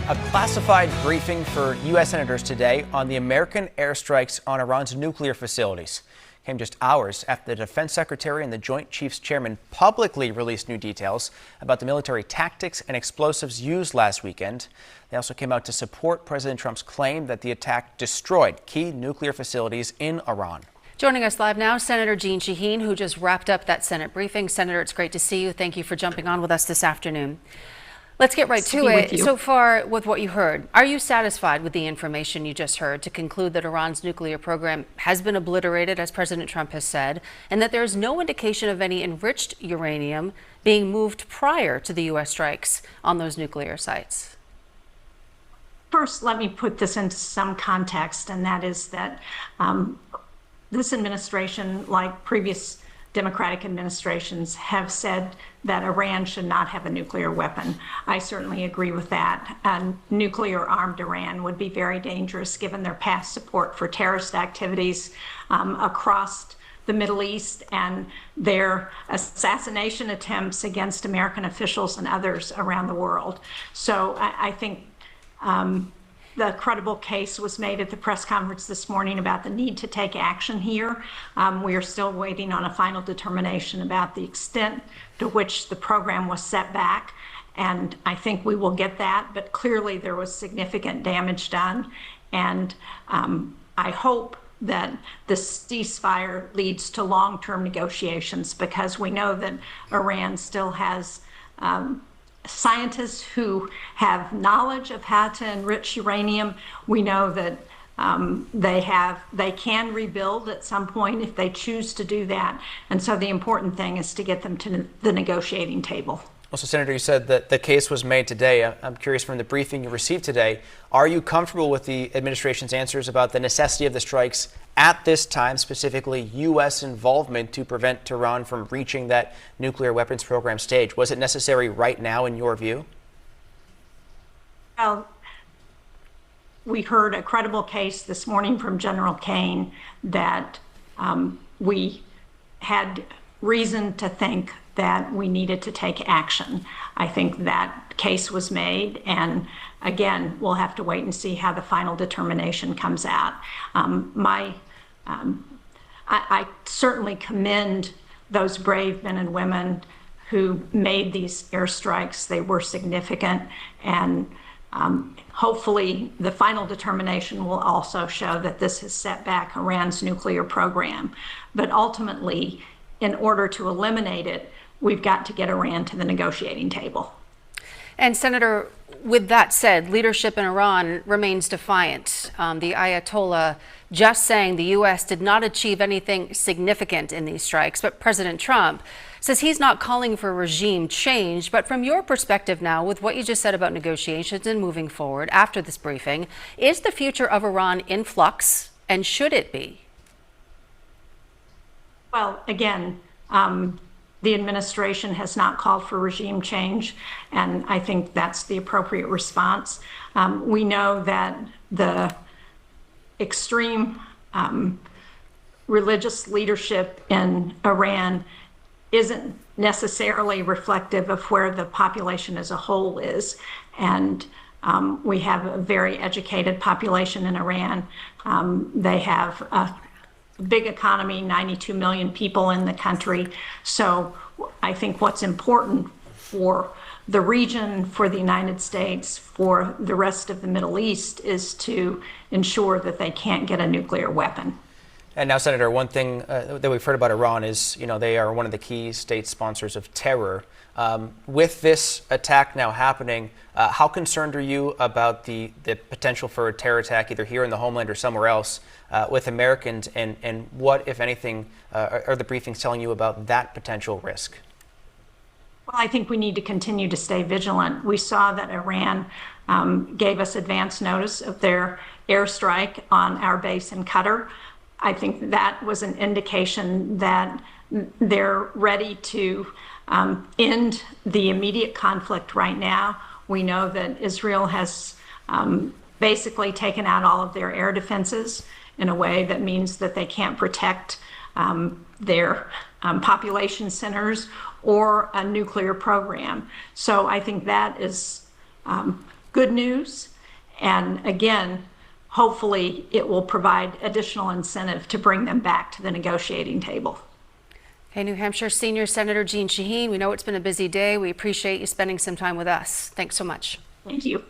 A classified briefing for U.S. senators today on the American airstrikes on Iran's nuclear facilities came just hours after the defense secretary and the Joint Chiefs chairman publicly released new details about the military tactics and explosives used last weekend. They also came out to support President Trump's claim that the attack destroyed key nuclear facilities in Iran. Joining us live now, Senator Jeanne Shaheen, who just wrapped up that Senate briefing. Senator, it's great to see you. Thank you for jumping on with us this afternoon. Let's get right to it. So far, with what you heard, are you satisfied with the information you just heard to conclude that Iran's nuclear program has been obliterated, as President Trump has said, and that there is no indication of any enriched uranium being moved prior to the U.S. strikes on those nuclear sites? First, let me put this into some context, and that is that this administration, like previous Democratic administrations, have said that Iran should not have a nuclear weapon. I certainly agree with that. Nuclear-armed Iran would be very dangerous given their past support for terrorist activities across the Middle East and their assassination attempts against American officials and others around the world. So I think the credible case was made at the press conference this morning about the need to take action here. We are still waiting on a final determination about the extent to which the program was set back, and I think we will get that, but clearly there was significant damage done, and I hope that the ceasefire leads to long-term negotiations, because we know that Iran still has scientists who have knowledge of how to enrich uranium. We know that they can rebuild at some point if they choose to do that. And so the important thing is to get them to the negotiating table. Also, Senator, you said that the case was made today. I'm curious, from the briefing you received today, are you comfortable with the administration's answers about the necessity of the strikes at this time, specifically U.S. involvement to prevent Tehran from reaching that nuclear weapons program stage? Was it necessary right now, in your view? Well, we heard a credible case this morning from General Kane that we had reason to think that we needed to take action. I think that case was made, and again, we'll have to wait and see how the final determination comes out. I certainly commend those brave men and women who made these airstrikes. They were significant, and hopefully the final determination will also show that this has set back Iran's nuclear program. But ultimately, in order to eliminate it, we've got to get Iran to the negotiating table. And Senator, with that said, leadership in Iran remains defiant. The Ayatollah just saying the U.S. did not achieve anything significant in these strikes, but President Trump says he's not calling for regime change. But from your perspective now, with what you just said about negotiations and moving forward after this briefing, is the future of Iran in flux, and should it be? Well, again, the administration has not called for regime change, and I think that's the appropriate response. We know that the extreme religious leadership in Iran isn't necessarily reflective of where the population as a whole is, and we have a very educated population in Iran. They have a big economy, 92 million people in the country. So I think what's important for the region, for the United States, for the rest of the Middle East, is to ensure that they can't get a nuclear weapon. And now, Senator, one thing that we've heard about Iran is, they are one of the key state sponsors of terror. With this attack now happening, how concerned are you about the potential for a terror attack either here in the homeland or somewhere else with Americans, and what, if anything, are the briefings telling you about that potential risk? Well, I think we need to continue to stay vigilant. We saw that Iran gave us advance notice of their airstrike on our base in Qatar. I think that was an indication that they're ready to end the immediate conflict right now. We know that Israel has basically taken out all of their air defenses in a way that means that they can't protect their population centers or a nuclear program. So I think that is good news. And again, hopefully it will provide additional incentive to bring them back to the negotiating table. Hey, New Hampshire Senior Senator Jeanne Shaheen, we know it's been a busy day. We appreciate you spending some time with us. Thanks so much. Thank you.